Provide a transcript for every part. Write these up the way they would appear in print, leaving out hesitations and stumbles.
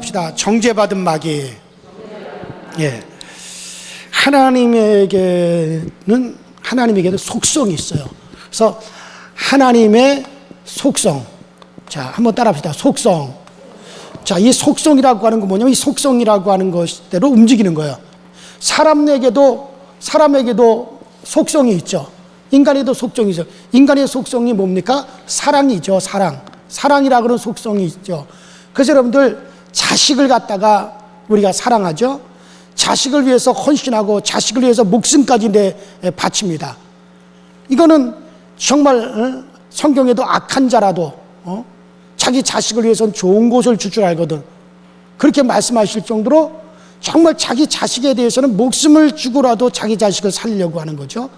합시다. 정죄받은 마귀. 예. 하나님에게도 속성이 있어요. 그래서 하나님의 속성. 자, 한번 따라 합시다. 속성. 자, 이 속성이라고 하는 건 뭐냐면 이 속성이라고 하는 것대로 움직이는 거예요. 사람에게도 속성이 있죠. 인간에도 속성이 있죠. 인간의 속성이 뭡니까? 사랑이죠. 사랑이라고 하는 속성이 있죠. 그래서 여러분들 자식을 갖다가 우리가 사랑하죠. 자식을 위해서 헌신하고 자식을 위해서 목숨까지 바칩니다. 이거는 정말 성경에도 악한 자라도 자기 자식을 위해서는 좋은 곳을 줄 줄 알거든. 그렇게 말씀하실 정도로 정말 자기 자식에 대해서는 목숨을 주고라도 자기 자식을 살리려고 하는 거죠.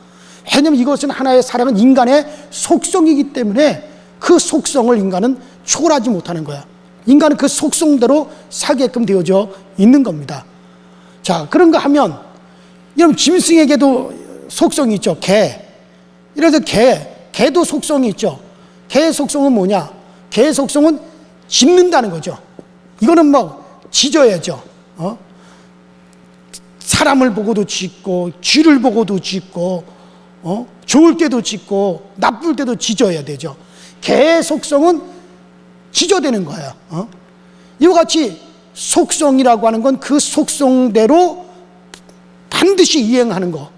왜냐하면 이것은 하나의 사랑은 인간의 속성이기 때문에 그 속성을 인간은 초월하지 못하는 거야. 인간은 그 속성대로 살게끔 되어져 있는 겁니다. 자, 그런가 하면 여러분 짐승에게도 속성이 있죠. 개. 이래서 개도 속성이 있죠. 개의 속성은 뭐냐? 개의 속성은 짖는다는 거죠. 이거는 짖어야죠. 사람을 보고도 짖고 쥐를 보고도 짖고 좋을 때도 짖고 나쁠 때도 짖어야 되죠. 개의 속성은 짖어대는 거예요. 이와 같이 속성이라고 하는 건 그 속성대로 반드시 이행하는 거.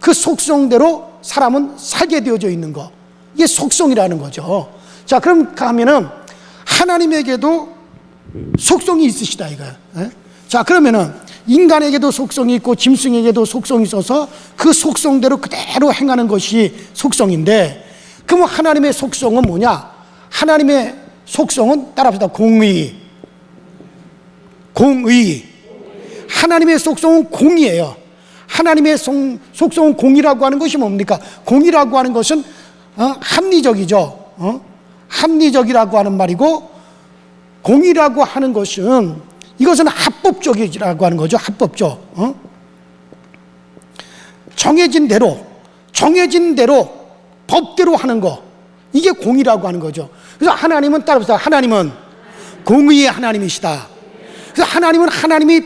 그 속성대로 사람은 살게 되어져 있는 거. 이게 속성이라는 거죠. 자, 그럼 가면은 하나님에게도 속성이 있으시다 이거예요. 자, 그러면은 인간에게도 속성이 있고 짐승에게도 속성이 있어서 그 속성대로 그대로 행하는 것이 속성인데, 그럼 하나님의 속성은 뭐냐? 하나님의 속성은 따라합시다. 공의. 하나님의 속성은 공의예요. 하나님의 속성은 공의라고 하는 것이 뭡니까? 공의라고 하는 것은 합리적이죠. 합리적이라고 하는 말이고, 공의라고 하는 것은 이것은 합법적이라고 하는 거죠. 합법적. 정해진 대로 법대로 하는 거, 이게 공의라고 하는 거죠. 그래서 하나님은 따라합시다. 하나님은 공의의 하나님이시다. 그래서 하나님이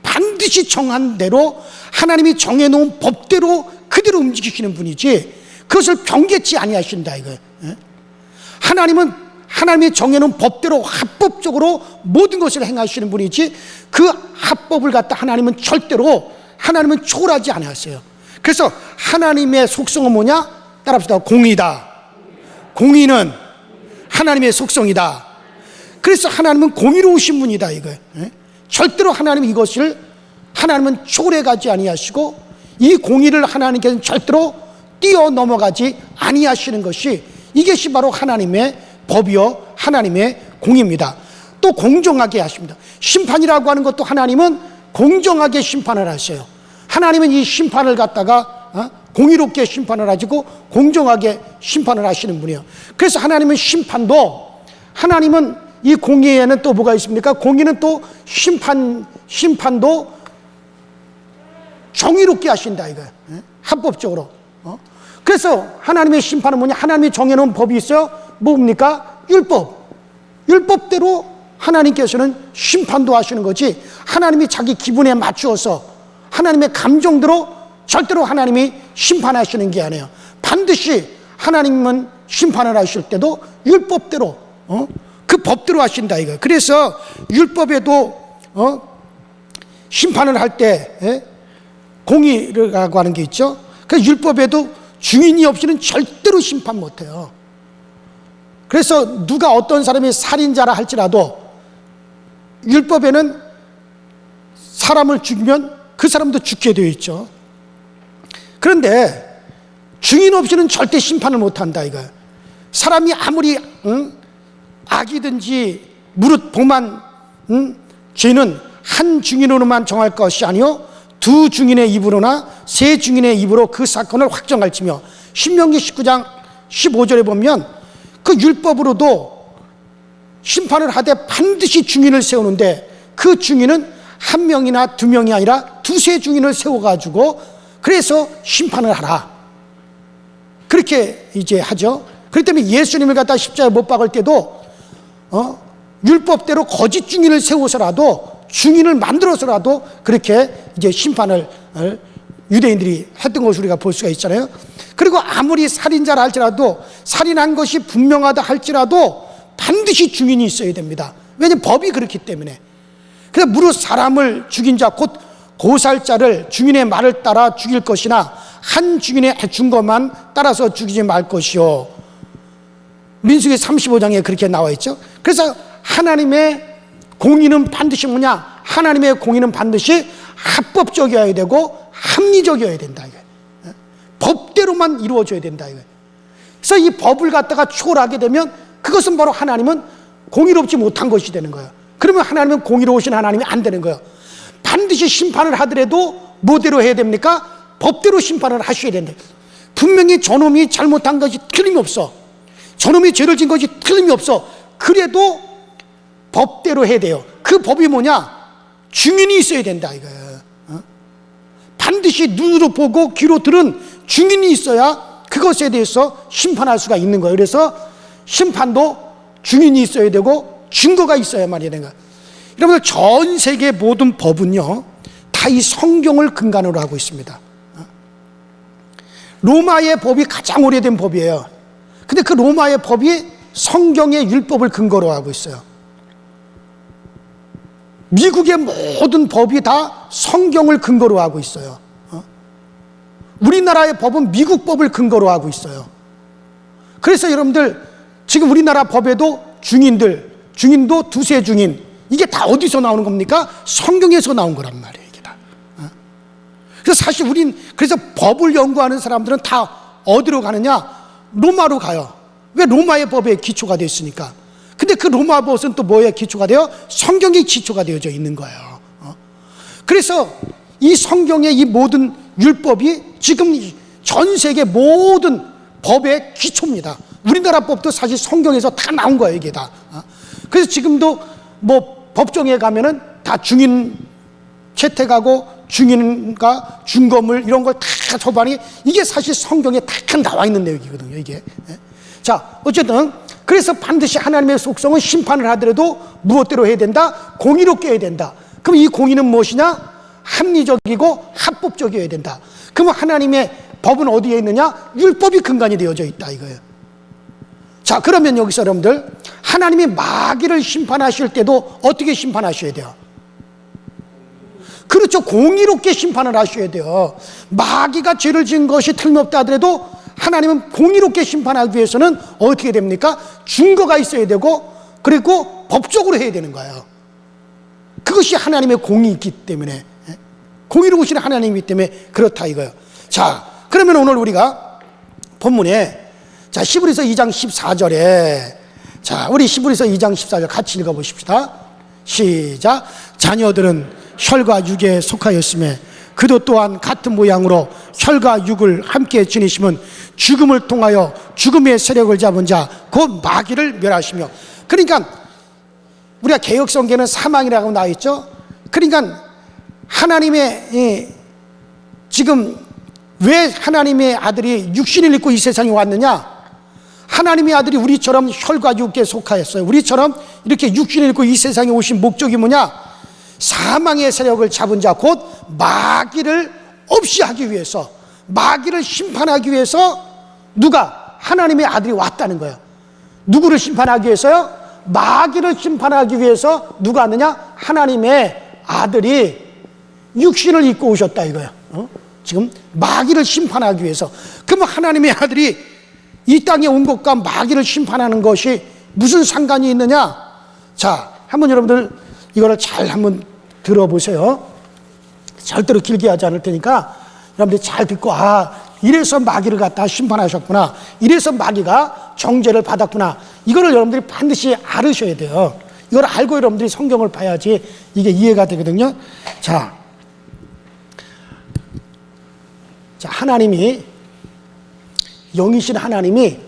반드시 정한 대로 하나님이 정해놓은 법대로 그대로 움직이시는 분이지 그것을 변개치 아니하신다 이거예요. 하나님이 정해놓은 법대로 합법적으로 모든 것을 행하시는 분이지 그 합법을 갖다 하나님은 초월하지 않았어요. 그래서 하나님의 속성은 뭐냐? 따라합시다. 공의다. 공의는 하나님의 속성이다. 그래서 하나님은 공의로우신 분이다 이거예요. 절대로 하나님은 초월해 가지 아니하시고 이 공의를 하나님께서는 절대로 뛰어넘어가지 아니하시는 것이, 이것이 바로 하나님의 법이요 하나님의 공의입니다. 또 공정하게 하십니다. 심판이라고 하는 것도 하나님은 공정하게 심판을 하셔요. 하나님은 이 심판을 갖다가 공의롭게 심판을 하시고 공정하게 심판을 하시는 분이에요. 그래서 하나님은 이 공의에는 또 뭐가 있습니까? 공의는 또 심판도 정의롭게 하신다 이거예요. 합법적으로. 그래서 하나님의 심판은 뭐냐? 하나님이 정해놓은 법이 있어요. 뭡니까? 율법대로 하나님께서는 심판도 하시는 거지, 하나님이 자기 기분에 맞추어서 하나님의 감정대로 절대로 하나님이 심판하시는 게 아니에요. 반드시 하나님은 심판을 하실 때도 율법대로 그 법대로 하신다 이거예요. 그래서 율법에도 심판을 할 때 공의라고 하는 게 있죠. 그 율법에도 증인이 없이는 절대로 심판 못해요. 그래서 누가 어떤 사람이 살인자라 할지라도 율법에는 사람을 죽이면 그 사람도 죽게 되어 있죠. 그런데 증인 없이는 절대 심판을 못한다 이거예요. 사람이 아무리 악이든지 무릇 범한 죄는 한 증인으로만 정할 것이 아니요 두 증인의 입으로나 세 증인의 입으로 그 사건을 확정할지며, 신명기 19장 15절에 보면 그 율법으로도 심판을 하되 반드시 증인을 세우는데 그 증인은 한 명이나 두 명이 아니라 두세 증인을 세워가지고 그래서 심판을 하라, 그렇게 이제 하죠. 그렇기 때문에 예수님을 갖다 십자가에 못 박을 때도 율법대로 거짓 증인을 세워서라도, 증인을 만들어서라도 그렇게 이제 심판을 유대인들이 했던 것을 우리가 볼 수가 있잖아요. 그리고 아무리 살인자라 할지라도, 살인한 것이 분명하다 할지라도 반드시 증인이 있어야 됩니다. 왜냐하면 법이 그렇기 때문에. 그래서 무릇 사람을 죽인 자 곧 고살자를 증인의 말을 따라 죽일 것이나 한 증인의 증거만 따라서 죽이지 말 것이요. 민수기 35장에 그렇게 나와 있죠. 그래서 하나님의 공의는 반드시 뭐냐? 하나님의 공의는 반드시 합법적이어야 되고 합리적이어야 된다. 법대로만 이루어져야 된다. 그래서 이 법을 갖다가 초월하게 되면 그것은 바로 하나님은 공의롭지 못한 것이 되는 거예요. 그러면 하나님은 공의로우신 하나님이 안 되는 거예요. 반드시 심판을 하더라도 뭐대로 해야 됩니까? 법대로 심판을 하셔야 된다. 분명히 저놈이 잘못한 것이 틀림이 없어. 저놈이 죄를 진 것이 틀림이 없어. 그래도 법대로 해야 돼요. 그 법이 뭐냐? 증인이 있어야 된다 이거예요. 반드시 눈으로 보고 귀로 들은 증인이 있어야 그것에 대해서 심판할 수가 있는 거예요. 그래서 심판도 증인이 있어야 되고 증거가 있어야만이 되는 거예요. 여러분들, 전 세계 모든 법은요 다 이 성경을 근간으로 하고 있습니다. 로마의 법이 가장 오래된 법이에요. 근데 그 로마의 법이 성경의 율법을 근거로 하고 있어요. 미국의 모든 법이 다 성경을 근거로 하고 있어요. 우리나라의 법은 미국 법을 근거로 하고 있어요. 그래서 여러분들, 지금 우리나라 법에도 증인도 두세 증인, 이게 다 어디서 나오는 겁니까? 성경에서 나온 거란 말이에요, 이게 다. 그래서 사실 그래서 법을 연구하는 사람들은 다 어디로 가느냐? 로마로 가요. 왜? 로마의 법에 기초가 되어 있으니까. 근데 그 로마 법은 또 뭐에 기초가 돼요? 성경이 기초가 되어져 있는 거예요. 그래서 이 성경의 이 모든 율법이 지금 전 세계 모든 법의 기초입니다. 우리나라 법도 사실 성경에서 다 나온 거예요, 이게 다. 그래서 지금도 뭐 법정에 가면은 다 증인 채택하고 증인과 증거물 이런 걸 다 처벌하니, 이게 사실 성경에 다 나와 있는 내용이거든요, 이게. 자, 어쨌든 그래서 반드시 하나님의 속성은 심판을 하더라도 무엇대로 해야 된다? 공의롭게 해야 된다. 그럼 이 공의는 무엇이냐? 합리적이고 합법적이어야 된다. 그럼 하나님의 법은 어디에 있느냐? 율법이 근간이 되어져 있다 이거예요. 자, 그러면 여기서 여러분들, 하나님이 마귀를 심판하실 때도 어떻게 심판하셔야 돼요? 그렇죠. 공의롭게 심판을 하셔야 돼요. 마귀가 죄를 지은 것이 틀림없다 하더라도 하나님은 공의롭게 심판하기 위해서는 어떻게 됩니까? 증거가 있어야 되고, 그리고 법적으로 해야 되는 거예요. 그것이 하나님의 공의이기 때문에, 공의로우신 하나님이기 때문에 그렇다 이거예요. 자, 그러면 오늘 우리가 본문에, 자, 히브리서 2장 14절에, 자, 우리 히브리서 2장 14절 같이 읽어보십시다. 시작. 자녀들은 혈과 육에 속하였음에 그도 또한 같은 모양으로 혈과 육을 함께 지니시면 죽음을 통하여 죽음의 세력을 잡은 자 곧 마귀를 멸하시며. 그러니까 우리가 개역성경에는 사망이라고 나와 있죠. 그러니까 하나님의 지금 왜 하나님의 아들이 육신을 입고 이 세상에 왔느냐? 하나님의 아들이 우리처럼 혈과 육에 속하였어요. 우리처럼 이렇게 육신을 입고 이 세상에 오신 목적이 뭐냐? 사망의 세력을 잡은 자 곧 마귀를 없이 하기 위해서, 마귀를 심판하기 위해서 누가? 하나님의 아들이 왔다는 거예요. 누구를 심판하기 위해서요? 마귀를 심판하기 위해서 누가 왔느냐? 하나님의 아들이 육신을 입고 오셨다 이거예요. 지금 마귀를 심판하기 위해서. 그러면 하나님의 아들이 이 땅에 온 것과 마귀를 심판하는 것이 무슨 상관이 있느냐? 자, 한번 여러분들 이거를 잘 한번 들어보세요. 절대로 길게 하지 않을 테니까 여러분들이 잘 듣고, 아, 이래서 마귀를 갖다 심판하셨구나, 이래서 마귀가 정죄를 받았구나, 이거를 여러분들이 반드시 알으셔야 돼요. 이걸 알고 여러분들이 성경을 봐야지 이게 이해가 되거든요. 자, 하나님이, 영이신 하나님이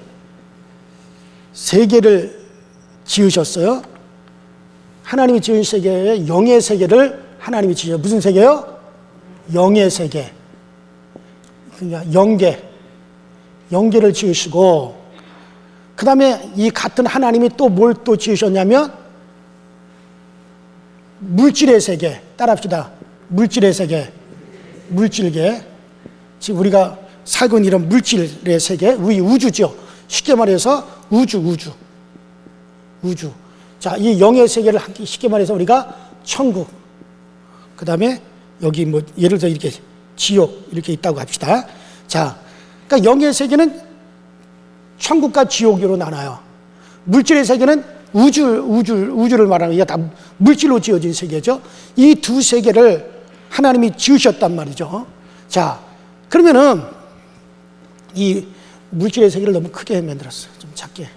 세계를 지으셨어요. 하나님이 지은 세계에 영의 세계를 하나님이 지으셨어요. 무슨 세계요? 영의 세계. 그러니까 영계를 지으시고, 그 다음에 이 같은 하나님이 또 뭘 또 지으셨냐면 물질의 세계, 따라합시다. 물질의 세계, 물질계. 지금 우리가 살고 있는 이런 물질의 세계, 우리 우주죠. 쉽게 말해서 우주. 자, 이 영의 세계를 쉽게 말해서 우리가 천국, 그 다음에 여기 뭐 예를 들어 이렇게 지옥 이렇게 있다고 합시다. 자, 그러니까 영의 세계는 천국과 지옥으로 나눠요. 물질의 세계는 우주를 말하는, 이게 다 물질로 지어진 세계죠. 이 두 세계를 하나님이 지으셨단 말이죠. 자, 그러면은 이 물질의 세계를 너무 크게 만들었어. 좀 작게.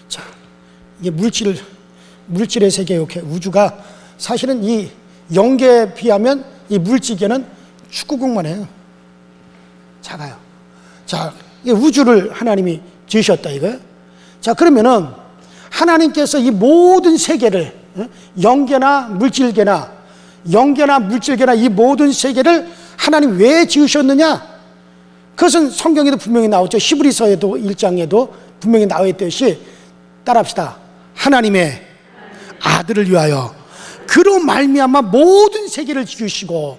자, 이게 물질의 세계, 이렇게 우주가 사실은 이 영계에 비하면 이 물질계는 축구공만 해요. 작아요. 자, 이 우주를 하나님이 지으셨다 이거예요. 자, 그러면은 하나님께서 이 모든 세계를, 영계나 물질계나 이 모든 세계를 하나님 왜 지으셨느냐? 그것은 성경에도 분명히 나오죠. 히브리서에도 1장에도 분명히 나와 있듯이, 따라합시다. 하나님의 아들을 위하여 그로 말미암아 모든 세계를 지으시고,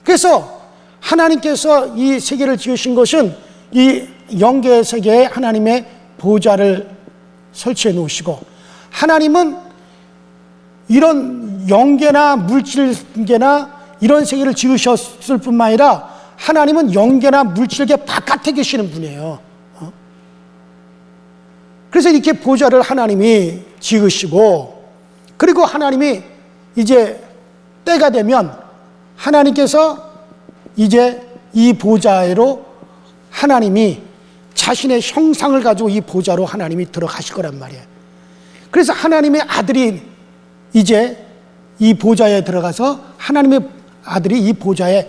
그래서 하나님께서 이 세계를 지으신 것은 이 영계의 세계에 하나님의 보좌를 설치해 놓으시고, 하나님은 이런 영계나 물질계나 이런 세계를 지으셨을 뿐만 아니라 하나님은 영계나 물질계 바깥에 계시는 분이에요. 그래서 이렇게 보좌를 하나님이 지으시고, 그리고 하나님이 이제 때가 되면 하나님께서 이제 이 보좌로 하나님이 자신의 형상을 가지고 이 보좌로 하나님이 들어가실 거란 말이에요. 그래서 하나님의 아들이 이제 이 보좌에 들어가서, 하나님의 아들이 이 보좌에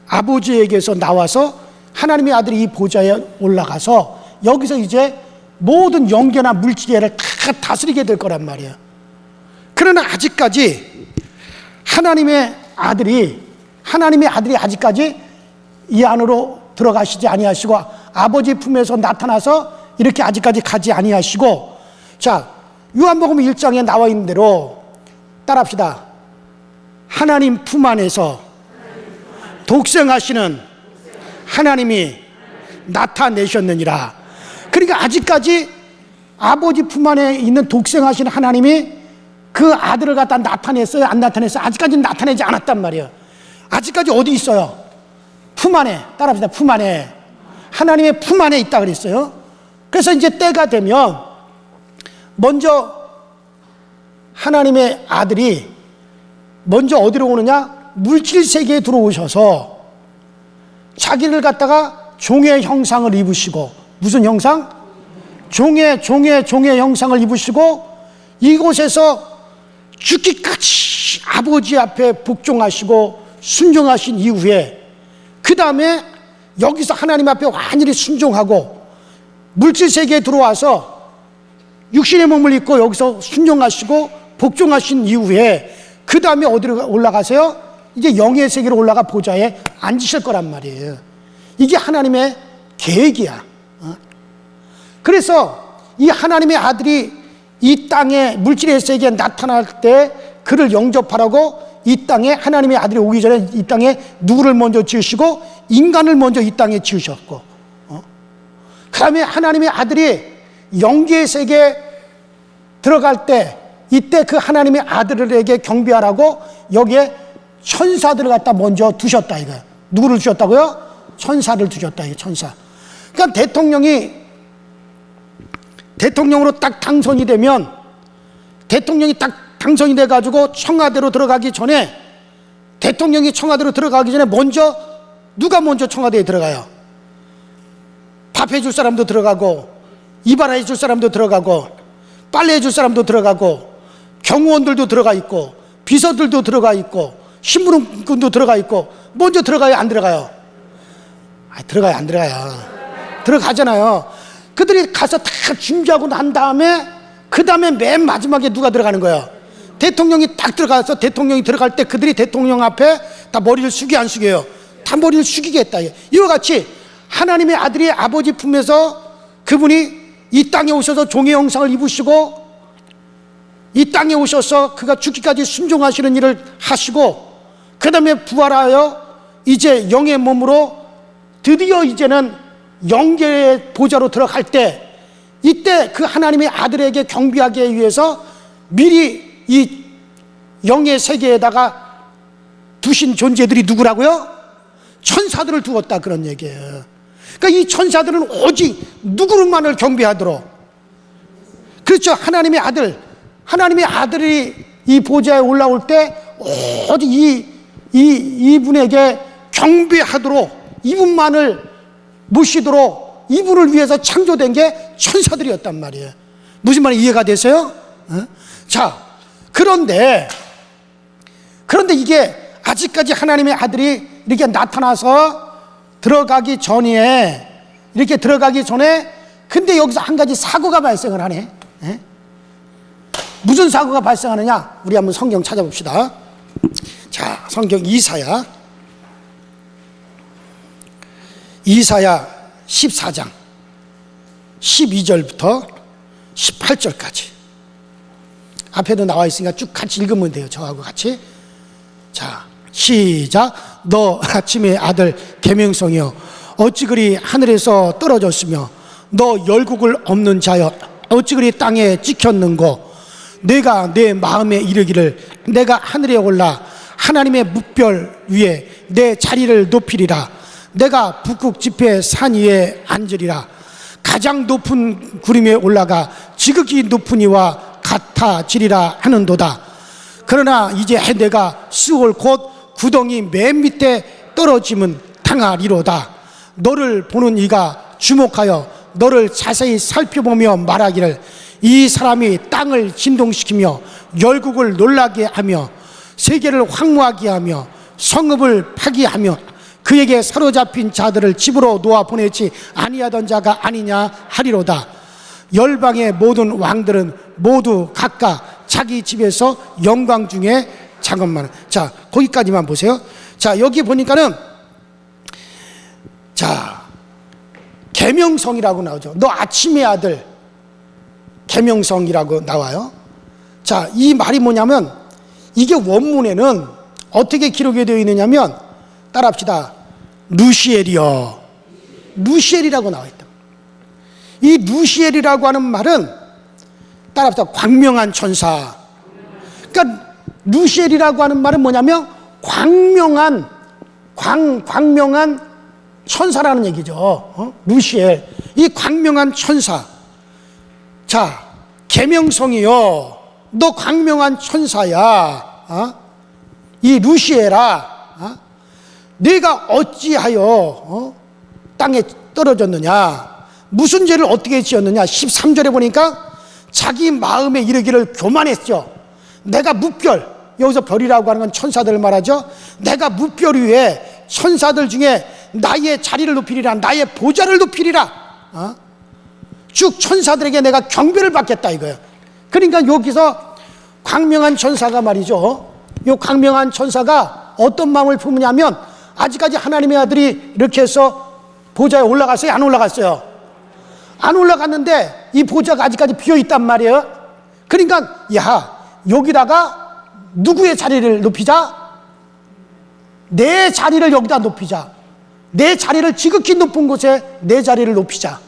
아버지에게서 나와서 하나님의 아들이 이 보좌에 올라가서 여기서 이제 모든 영계나 물질계를 다 다스리게 될 거란 말이에요. 그러나 아직까지 하나님의 아들이 아직까지 이 안으로 들어가시지 아니하시고, 아버지 품에서 나타나서 이렇게 아직까지 가지 아니하시고, 자, 요한복음 1장에 나와 있는 대로 따라합시다. 하나님 품 안에서 독생하시는 하나님이 나타내셨느니라. 그러니까 아직까지 아버지 품 안에 있는 독생하시는 하나님이 그 아들을 갖다 나타냈어요? 안 나타냈어요? 아직까지는 나타내지 않았단 말이에요. 아직까지 어디 있어요? 품 안에. 따라합시다. 품 안에. 하나님의 품 안에 있다 그랬어요. 그래서 이제 때가 되면 먼저 하나님의 아들이 먼저 어디로 오느냐? 물질 세계에 들어오셔서 자기를 갖다가 종의 형상을 입으시고, 무슨 형상? 종의 형상을 입으시고, 이곳에서 죽기까지 아버지 앞에 복종하시고 순종하신 이후에, 그 다음에 여기서 하나님 앞에 완전히 순종하고 물질 세계에 들어와서 육신의 몸을 입고 여기서 순종하시고 복종하신 이후에, 그 다음에 어디로 올라가세요? 이제 영의 세계로 올라가 보좌에 앉으실 거란 말이에요. 이게 하나님의 계획이야. 그래서 이 하나님의 아들이 이 땅에 물질의 세계에 나타날 때 그를 영접하라고 이 땅에 하나님의 아들이 오기 전에 이 땅에 누구를 먼저 지으시고 인간을 먼저 이 땅에 지으셨고, 그 다음에 하나님의 아들이 영계의 세계에 들어갈 때 이때 그 하나님의 아들에게 경배하라고 여기에 천사들을 갖다 먼저 두셨다 이거야. 누구를 두셨다고요? 천사를 두셨다 이거. 천사. 그러니까 대통령으로 딱 당선이 되면, 대통령이 딱 당선이 돼가지고 청와대로 들어가기 전에, 대통령이 청와대로 들어가기 전에 누가 먼저 청와대에 들어가요? 밥 해줄 사람도 들어가고, 이발해 줄 사람도 들어가고, 빨래 해줄 사람도 들어가고, 경호원들도 들어가 있고, 비서들도 들어가 있고, 신부님도 들어가 있고, 먼저 들어가요? 안 들어가요? 들어가요? 안 들어가요? 들어가잖아요. 그들이 가서 다 준비하고 난 다음에, 그 다음에 맨 마지막에 누가 들어가는 거예요? 대통령이 딱 들어가서, 대통령이 들어갈 때 그들이 대통령 앞에 다 머리를 숙여 안 숙여요? 다 머리를 숙이겠다. 이와 같이 하나님의 아들이 아버지 품에서 그분이 이 땅에 오셔서 종의 형상을 입으시고 이 땅에 오셔서 그가 죽기까지 순종하시는 일을 하시고 그 다음에 부활하여 이제 영의 몸으로 드디어 이제는 영계의 보좌로 들어갈 때 이때 그 하나님의 아들에게 경배하기 위해서 미리 이 영의 세계에다가 두신 존재들이 누구라고요? 천사들을 두었다, 그런 얘기예요. 그러니까 이 천사들은 오직 누구만을 경배하도록, 그렇죠, 하나님의 아들이 이 보좌에 올라올 때 오직 이분에게 경배하도록, 이분만을 모시도록, 이분을 위해서 창조된 게 천사들이었단 말이에요. 무슨 말이 이해가 되세요? 자, 그런데 이게 아직까지 하나님의 아들이 이렇게 나타나서 들어가기 전에 근데 여기서 한 가지 사고가 발생을 하네. 무슨 사고가 발생하느냐? 우리 한번 성경 찾아봅시다. 자, 성경 이사야 14장 12절부터 18절까지 앞에도 나와 있으니까 쭉 같이 읽으면 돼요. 저하고 같이. 자, 시작. 너 아침의 아들 계명성이여, 어찌 그리 하늘에서 떨어졌으며 너 열국을 없는 자여, 어찌 그리 땅에 찍혔는고. 내가 내 마음에 이르기를 내가 하늘에 올라 하나님의 뭇별 위에 내 자리를 높이리라. 내가 북극 지폐 산 위에 앉으리라. 가장 높은 구름에 올라가 지극히 높은 이와 같아지리라 하는도다. 그러나 이제 내가 스올 곧 구덩이 맨 밑에 떨어짐은 당하리로다. 너를 보는 이가 주목하여 너를 자세히 살펴보며 말하기를 이 사람이 땅을 진동시키며 열국을 놀라게 하며 세계를 황무하게 하며 성읍을 파기하며 그에게 사로잡힌 자들을 집으로 놓아 보내지 아니하던 자가 아니냐 하리로다. 열방의 모든 왕들은 모두 각각 자기 집에서 영광 중에 작업만. 자, 거기까지만 보세요. 자, 여기 보니까는 자, 계명성이라고 나오죠. 너 아침의 아들 계명성이라고 나와요. 자, 이 말이 뭐냐면 이게 원문에는 어떻게 기록이 되어 있느냐면 따라합시다. 루시엘이여, 루시엘이라고 나와 있다. 이 루시엘이라고 하는 말은 따라합시다. 광명한 천사. 그러니까 루시엘이라고 하는 말은 뭐냐면 광명한 천사라는 얘기죠. 루시엘, 이 광명한 천사. 자, 계명성이요, 너 광명한 천사야. 이 루시엘아, 네가 어찌하여 땅에 떨어졌느냐, 무슨 죄를 어떻게 지었느냐. 13절에 보니까 자기 마음에 이르기를 교만했죠. 내가 뭇별, 여기서 별이라고 하는 건 천사들을 말하죠. 내가 뭇별 위에 천사들 중에 나의 자리를 높이리라, 나의 보좌를 높이리라. 쭉 천사들에게 내가 경배를 받겠다 이거예요. 그러니까 여기서 광명한 천사가 말이죠, 이 광명한 천사가 어떤 마음을 품으냐면 아직까지 하나님의 아들이 이렇게 해서 보좌에 올라갔어요? 안 올라갔어요? 안 올라갔는데 이 보좌가 아직까지 비어있단 말이에요. 그러니까 야, 여기다가 누구의 자리를 높이자? 내 자리를 여기다 높이자. 내 자리를 지극히 높은 곳에 내 자리를 높이자.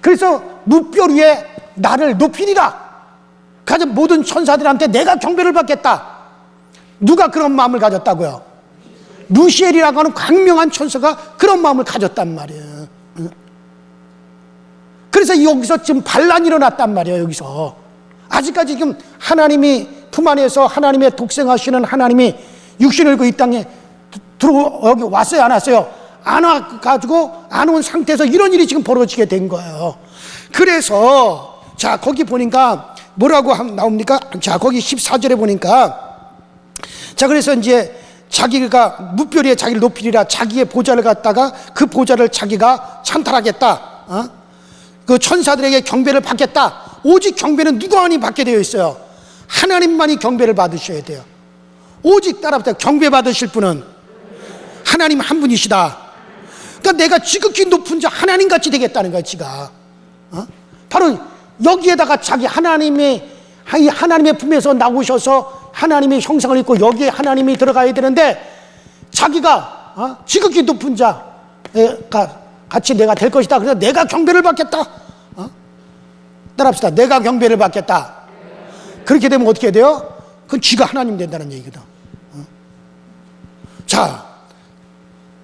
그래서 뭇별 위에 나를 높이리라. 가진 모든 천사들한테 내가 경배를 받겠다. 누가 그런 마음을 가졌다고요? 루시엘이라고 하는 광명한 천사가 그런 마음을 가졌단 말이에요. 그래서 여기서 지금 반란이 일어났단 말이에요. 여기서 아직까지 지금 하나님이 품 안에서 하나님의 독생하시는 하나님이 육신을 입고 이 땅에 여기 왔어요? 안 왔어요? 안 와가지고 안 온 상태에서 이런 일이 지금 벌어지게 된 거예요. 그래서 자, 거기 보니까 뭐라고 나옵니까? 자, 거기 14절에 보니까 자, 그래서 이제 자기가 뭇별 위에 자기를 높이리라. 자기의 보좌를 갖다가 그 보좌를 자기가 찬탈하겠다. 그 천사들에게 경배를 받겠다. 오직 경배는 누구만이 받게 되어 있어요? 하나님만이 경배를 받으셔야 돼요. 오직 따라붙어 경배 받으실 분은 하나님 한 분이시다. 그러니까 내가 지극히 높은 자 하나님같이 되겠다는 거야, 지가. 바로 여기에다가 자기 하나님의 이 하나님의 품에서 나오셔서 하나님의 형상을 입고 여기에 하나님이 들어가야 되는데 자기가 지극히 높은 자가 같이 내가 될 것이다. 그래서 내가 경배를 받겠다. 따라합시다. 내가 경배를 받겠다. 그렇게 되면 어떻게 돼요? 그건 쥐가 하나님 된다는 얘기거든. 자,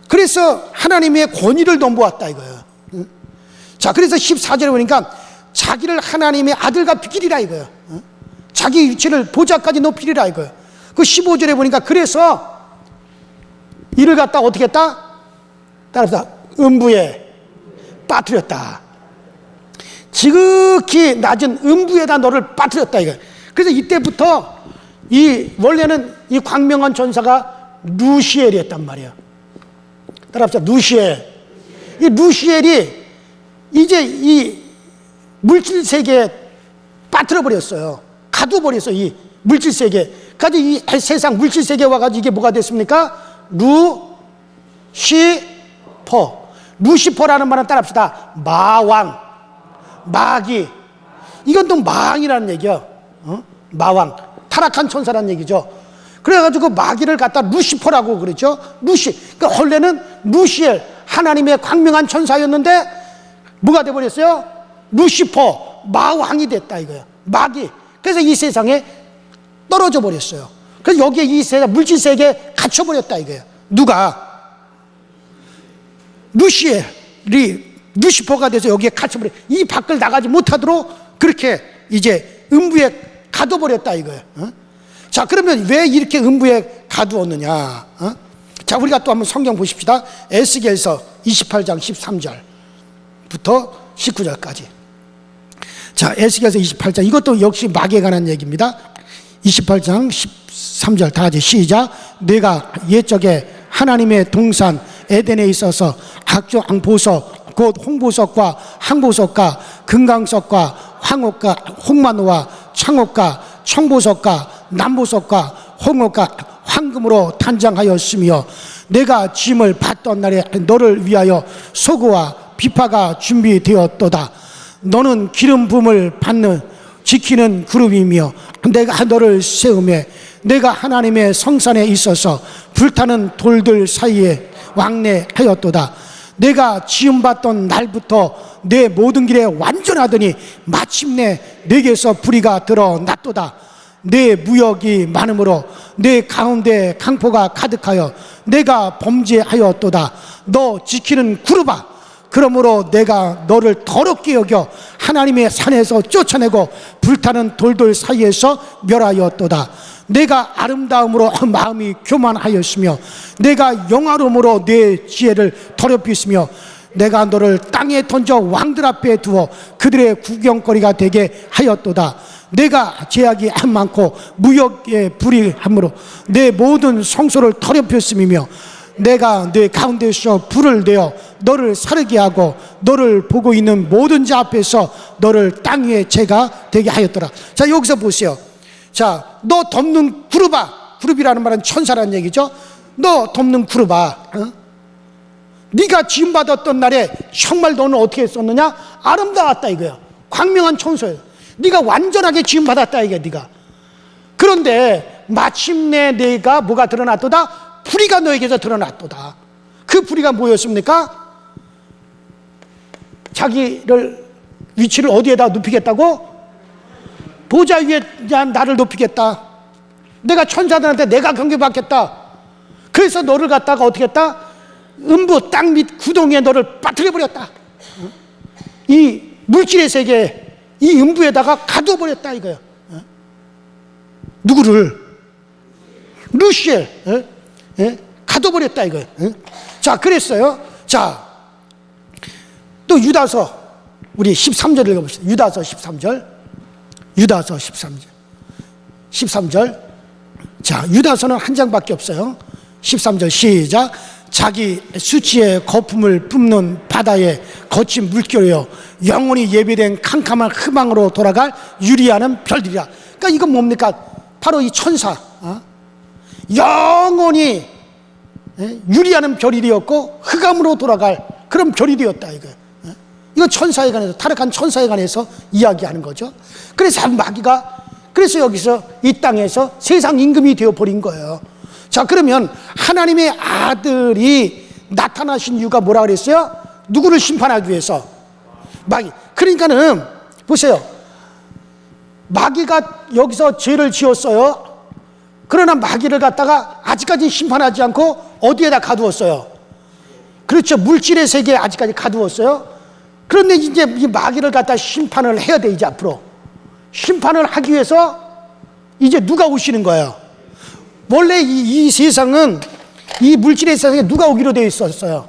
그래서 하나님의 권위를 넘보았다 이거예요. 자, 그래서 14절에 보니까 자기를 하나님의 아들과 비키리라 이거예요. 자기 위치를 보좌까지 높이리라 이거예요. 그 15절에 보니까 그래서 이를 갖다 어떻게 했다? 따라서 음부에 빠뜨렸다. 지극히 낮은 음부에다 너를 빠뜨렸다 이거예요. 그래서 이때부터 원래는 이 광명한 전사가 루시엘이었단 말이에요. 따라합시다. 루시엘. 이 루시엘이 이제 이 물질 세계에 빠뜨려 버렸어요. 가둬버렸어요. 이 물질 세계. 가지고 이 세상 물질 세계에 와가지고 이게 뭐가 됐습니까? 루시퍼. 루시퍼라는 말은 따라합시다. 마왕, 마귀. 이건 또 마왕이라는 얘기야. 마왕, 타락한 천사라는 얘기죠. 그래가지고 마귀를 갖다 루시퍼라고 그러죠. 그러니까 원래는 루시엘, 하나님의 광명한 천사였는데 뭐가 돼버렸어요? 루시퍼, 마왕이 됐다 이거야. 마귀. 그래서 이 세상에 떨어져 버렸어요. 그래서 여기에 이 세상 물질 세계에 갇혀 버렸다 이거야. 누가? 루시퍼가 돼서 여기에 갇혀 버려. 이 밖을 나가지 못하도록 그렇게 이제 음부에 가둬버렸다 이거예요. 자, 그러면 왜 이렇게 음부에 가두었느냐? 자, 우리가 또 한번 성경 보십시다. 에스겔서 28장 13절부터 19절까지. 자, 에스겔서 28장, 이것도 역시 마귀에 관한 얘기입니다. 28장 13절 다 같이 시작. 내가 옛적에 하나님의 동산 에덴에 있어서 각종 보석 곧 홍보석과 항보석과 금강석과 황옥과 홍만호와 창옥과 청보석과 남보석과 홍옥과 황금으로 단장하였으며 내가 짐을 받던 날에 너를 위하여 소고와 비파가 준비되었도다. 너는 기름 부음을 받는 지키는 그룹이며 내가 너를 세우며 내가 하나님의 성산에 있어서 불타는 돌들 사이에 왕래하였도다. 내가 지음받던 날부터 내 모든 길에 완전하더니 마침내 내게서 불의가 드러났도다. 내 무역이 많으므로 내 가운데 강포가 가득하여 내가 범죄하였도다. 너 지키는 그룹아, 그러므로 내가 너를 더럽게 여겨 하나님의 산에서 쫓아내고 불타는 돌들 사이에서 멸하였도다. 내가 아름다움으로 마음이 교만하였으며 내가 영화로움으로 내 지혜를 더럽히으며 내가 너를 땅에 던져 왕들 앞에 두어 그들의 구경거리가 되게 하였도다. 내가 제약이 많고 무역에 불이함으로 내 모든 성소를 더럽혔음이며 내가 내 가운데서 불을 내어 너를 사르게 하고 너를 보고 있는 모든 자 앞에서 너를 땅 위에 죄가 되게 하였더라. 자, 여기서 보세요. 자, 너 덮는 그룹아. 그룹이라는 말은 천사라는 얘기죠. 너 덮는 그룹아, 네가 지음받았던 날에 정말 너는 어떻게 했었느냐? 아름다웠다 이거야. 광명한 천사예요. 네가 완전하게 지음받았다 이게 네가. 그런데 마침내 내가 뭐가 드러났도다? 불의가 너에게서 드러났도다. 그 불의가 뭐였습니까? 자기를 위치를 어디에다 높이겠다고? 보좌 위에 나를 높이겠다. 내가 천사들한테 내가 경배받겠다. 그래서 너를 갖다가 어떻게 했다? 음부 땅 밑 구덩이에 너를 빠뜨려버렸다. 이 물질의 세계에 이 음부에다가 가둬버렸다 이거야. 누구를? 루시엘. 가둬버렸다 이거야. 자, 그랬어요. 자, 또 유다서 우리 13절 읽어봅시다. 유다서 13절. 유다서 13절. 자, 유다서는 한 장밖에 없어요. 13절 시작. 자기 수치의 거품을 뿜는 바다에 거친 물결이여 영원히 예비된 캄캄한 흑망으로 돌아갈 유리하는 별들이라. 그러니까 이건 뭡니까? 바로 이 천사, 영원히 유리하는 별이 되었고 흑암으로 돌아갈 그런 별이 되었다 이거. 이거 천사에 관해서, 타락한 천사에 관해서 이야기하는 거죠. 그래서 마귀가 그래서 여기서 이 땅에서 세상 임금이 되어버린 거예요. 자, 그러면 하나님의 아들이 나타나신 이유가 뭐라 그랬어요? 누구를 심판하기 위해서? 마귀. 그러니까는 보세요. 마귀가 여기서 죄를 지었어요. 그러나 마귀를 갖다가 아직까지 심판하지 않고 어디에다 가두었어요? 그렇죠. 물질의 세계에 아직까지 가두었어요. 그런데 이제 이 마귀를 갖다 심판을 해야 돼. 이제 앞으로 심판을 하기 위해서 이제 누가 오시는 거예요? 원래 이 세상은, 이 물질의 세상에 누가 오기로 되어 있었어요?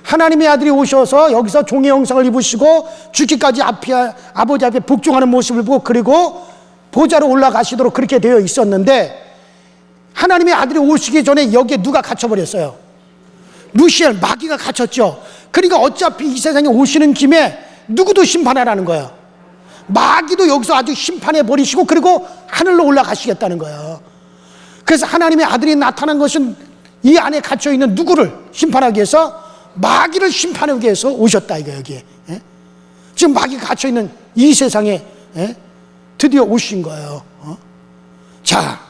하나님의 아들이 오셔서 여기서 종의 형상을 입으시고 죽기까지 아버지 앞에 복종하는 모습을 보고, 그리고 보좌로 올라가시도록 그렇게 되어 있었는데, 하나님의 아들이 오시기 전에 여기에 누가 갇혀버렸어요? 루시엘, 마귀가 갇혔죠. 그러니까 어차피 이 세상에 오시는 김에 누구도 심판하라는 거예요. 마귀도 여기서 아주 심판해 버리시고, 그리고 하늘로 올라가시겠다는 거예요. 그래서 하나님의 아들이 나타난 것은 이 안에 갇혀있는 누구를 심판하기 위해서? 마귀를 심판하기 위해서 오셨다, 이거 여기에. 예? 지금 마귀가 갇혀있는 이 세상에, 예? 드디어 오신 거예요. 자,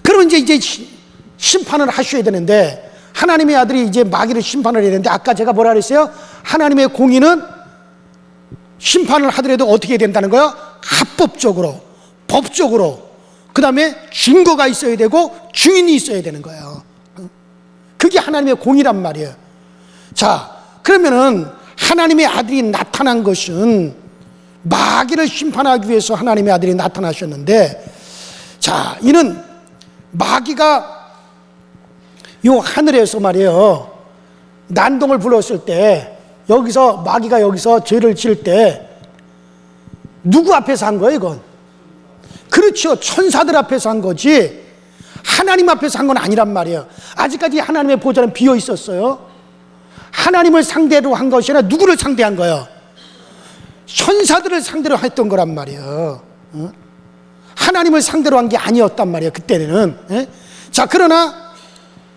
그러면 이제 심판을 하셔야 되는데, 하나님의 아들이 이제 마귀를 심판을 해야 되는데, 아까 제가 뭐라 그랬어요? 하나님의 공의는 심판을 하더라도 어떻게 해야 된다는 거예요? 합법적으로, 법적으로, 그 다음에 증거가 있어야 되고 증인이 있어야 되는 거예요. 그게 하나님의 공의란 말이에요. 자, 그러면은 하나님의 아들이 나타난 것은 마귀를 심판하기 위해서 하나님의 아들이 나타나셨는데, 자, 이는 마귀가 요 하늘에서 말이에요, 난동을 불렀을 때, 여기서 마귀가 여기서 죄를 지을 때 누구 앞에서 한 거예요, 이건? 그렇죠. 천사들 앞에서 한 거지 하나님 앞에서 한 건 아니란 말이에요. 아직까지 하나님의 보좌는 비어 있었어요. 하나님을 상대로 한 것이 아니라 누구를 상대한 거예요? 천사들을 상대로 했던 거란 말이에요. 하나님을 상대로 한 게 아니었단 말이에요, 그때는. 자, 그러나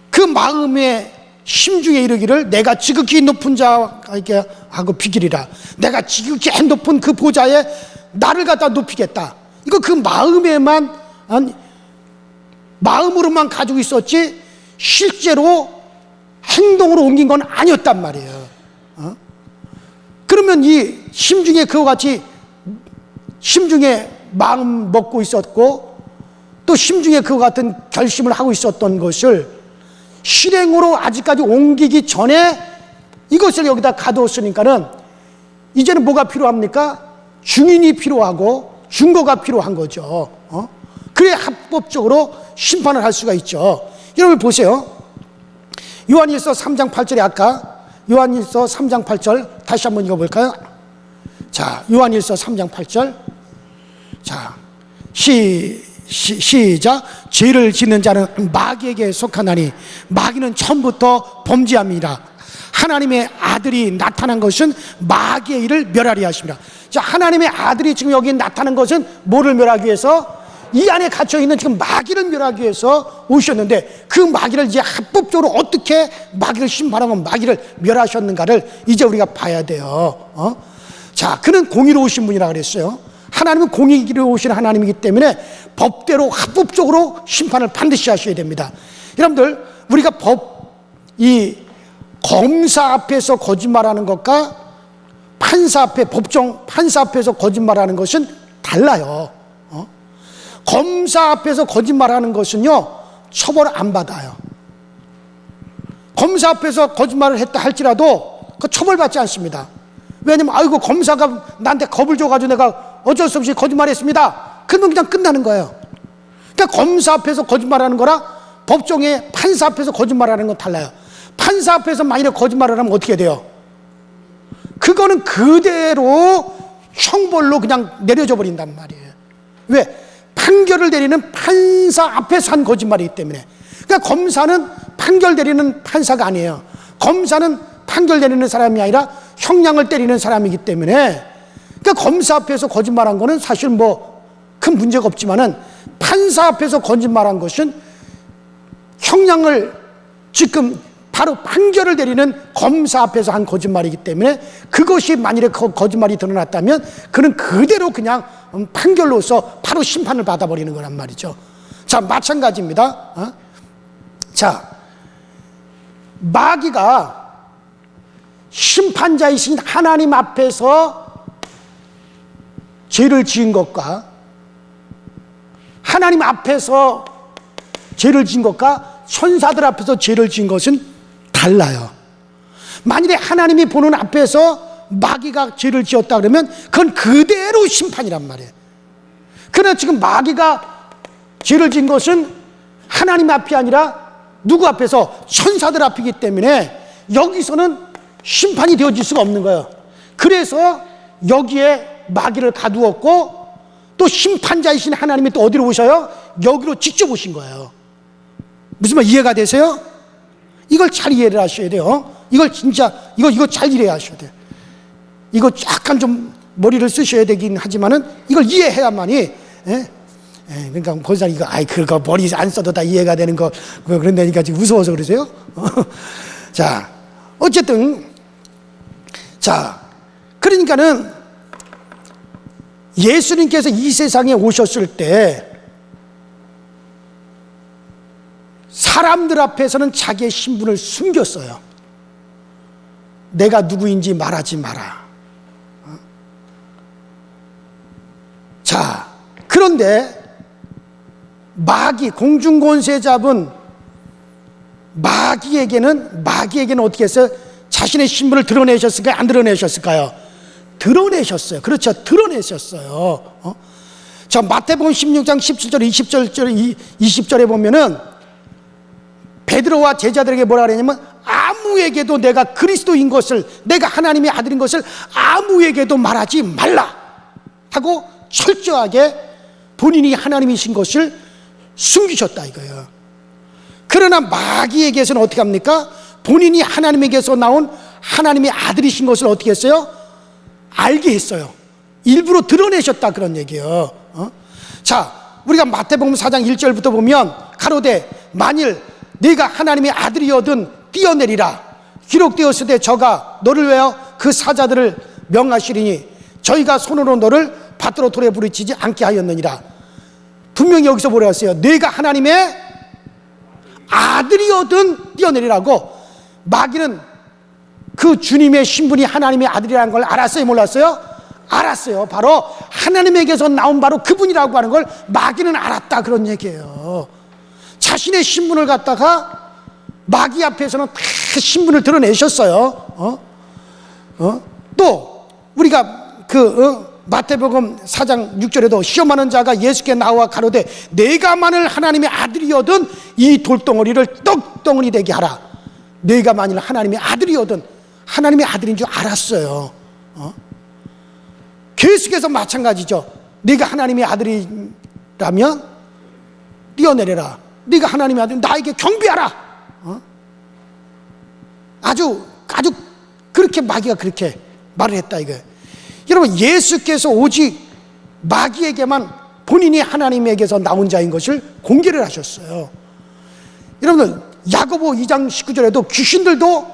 그 마음의 심중에 이르기를 내가 지극히 높은 자에게 하고 비기리라. 내가 지극히 높은 그 보좌에 나를 갖다 높이겠다. 이거 그 마음에만, 마음으로만 가지고 있었지 실제로 행동으로 옮긴 건 아니었단 말이에요. 그러면 이 심중에 그와 같이 심중에 마음 먹고 있었고, 또 심중에 그와 같은 결심을 하고 있었던 것을 실행으로 아직까지 옮기기 전에 이것을 여기다 가두었으니까는 이제는 뭐가 필요합니까? 증인이 필요하고 증거가 필요한 거죠. 그래야 합법적으로 심판을 할 수가 있죠. 여러분 보세요. 요한일서 3장 8절에 아까 요한일서 3장 8절 다시 한번 읽어볼까요? 자, 요한일서 3장 8절. 자, 시작. 죄를 짓는 자는 마귀에게 속하나니 마귀는 처음부터 범죄함이라. 하나님의 아들이 나타난 것은 마귀의 일을 멸하리 하십니다. 자, 하나님의 아들이 지금 여기 나타난 것은 뭐를 멸하기 위해서? 이 안에 갇혀있는 지금 마귀를 멸하기 위해서 오셨는데, 그 마귀를 이제 합법적으로 어떻게 마귀를 심판하고 마귀를 멸하셨는가를 이제 우리가 봐야 돼요. 자, 그는 공의로우신 분이라 그랬어요. 하나님은 공의로 오신 하나님이기 때문에 법대로 합법적으로 심판을 반드시 하셔야 됩니다. 여러분들, 우리가 이 검사 앞에서 거짓말하는 것과 판사 앞에, 판사 앞에서 거짓말하는 것은 달라요. 검사 앞에서 거짓말하는 것은요, 처벌을 안 받아요. 검사 앞에서 거짓말을 했다 할지라도 그 처벌받지 않습니다. 왜냐면 아이고 검사가 나한테 겁을 줘가지고 내가 어쩔 수 없이 거짓말했습니다. 그러면 그냥 끝나는 거예요. 그러니까 검사 앞에서 거짓말하는 거랑 법정에 판사 앞에서 거짓말하는 건 달라요. 판사 앞에서 만약에 거짓말을 하면 어떻게 돼요? 그거는 그대로 형벌로 그냥 내려져 버린단 말이에요. 왜? 판결을 내리는 판사 앞에서 한 거짓말이기 때문에. 그러니까 검사는 판결 내리는 판사가 아니에요. 검사는 판결 내리는 사람이 아니라 형량을 때리는 사람이기 때문에, 그러니까 검사 앞에서 거짓말한 거는 사실 뭐 큰 문제가 없지만은 판사 앞에서 거짓말한 것은 형량을 지금 바로 판결을 내리는 검사 앞에서 한 거짓말이기 때문에 그것이 만일에 거짓말이 드러났다면 그는 그대로 그냥 판결로서 바로 심판을 받아버리는 거란 말이죠. 자, 마찬가지입니다. 자, 마귀가 심판자이신 하나님 앞에서 죄를 지은 것과 하나님 앞에서 죄를 지은 것과 천사들 앞에서 죄를 지은 것은 달라요. 만일에 하나님이 보는 앞에서 마귀가 죄를 지었다 그러면 그건 그대로 심판이란 말이에요. 그러나 지금 마귀가 죄를 지은 것은 하나님 앞이 아니라 누구 앞에서? 천사들 앞이기 때문에 여기서는 심판이 되어질 수가 없는 거예요. 그래서 여기에 마귀를 가두었고 또 심판자이신 하나님이 또 어디로 오셔요? 여기로 직접 오신 거예요. 무슨 말 이해가 되세요? 이걸 잘 이해를 하셔야 돼요. 이걸 진짜 이거 잘 이해하셔야 돼요. 이거 약간 좀 머리를 쓰셔야 되긴 하지만은 이걸 이해해야만이 그러니까 본사 이거 그거 머리 안 써도 다 이해가 되는 거 그런다니까 지금 무서워서 그러세요? 자, 어쨌든 자, 그러니까는 예수님께서 이 세상에 오셨을 때 사람들 앞에서는 자기의 신분을 숨겼어요. 내가 누구인지 말하지 마라. 자, 그런데 마귀, 공중권세 잡은 마귀에게는 어떻게 했어요? 자신의 신분을 드러내셨을까요? 안 드러내셨을까요? 드러내셨어요. 그렇죠. 드러내셨어요. 자, 마태복음 16장 17절 20절에 보면은 베드로와 제자들에게 뭐라 그랬냐면 아무에게도 내가 그리스도인 것을, 내가 하나님의 아들인 것을 아무에게도 말하지 말라 하고 철저하게 본인이 하나님이신 것을 숨기셨다 이거예요. 그러나 마귀에게서는 어떻게 합니까? 본인이 하나님에게서 나온 하나님의 아들이신 것을 어떻게 했어요? 알게 했어요. 일부러 드러내셨다 그런 얘기예요. 자, 우리가 마태복음 4장 1절부터 보면 가로되 만일 네가 하나님의 아들이거든 뛰어내리라. 기록되었으되 저가 너를 위하여 그 사자들을 명하시리니 저희가 손으로 너를 밭으로 돌에 부딪히지 않게 하였느니라. 분명히 여기서 뭐라 했어요? 네가 하나님의 아들이거든 뛰어내리라고. 마귀는 그 주님의 신분이 하나님의 아들이라는 걸 알았어요? 몰랐어요? 알았어요. 바로 하나님에게서 나온 바로 그분이라고 하는 걸 마귀는 알았다 그런 얘기예요. 자신의 신분을 갖다가 마귀 앞에서는 다 신분을 드러내셨어요. 또 우리가 마태복음 4장 6절에도 시험하는 자가 예수께 나와 가로되 내가 만일 하나님의 아들이거든 이 돌덩어리를 떡덩어리 되게 하라. 내가 만일 하나님의 아들이거든, 하나님의 아들인 줄 알았어요. 계속해서 마찬가지죠. 네가 하나님의 아들이라면 뛰어내려라. 네가 하나님의 아들, 나에게 경배하라. 아주 그렇게 마귀가 그렇게 말을 했다 이거예요. 여러분, 예수께서 오직 마귀에게만 본인이 하나님에게서 나온 자인 것을 공개를 하셨어요. 여러분들, 야고보 2장 19절에도 귀신들도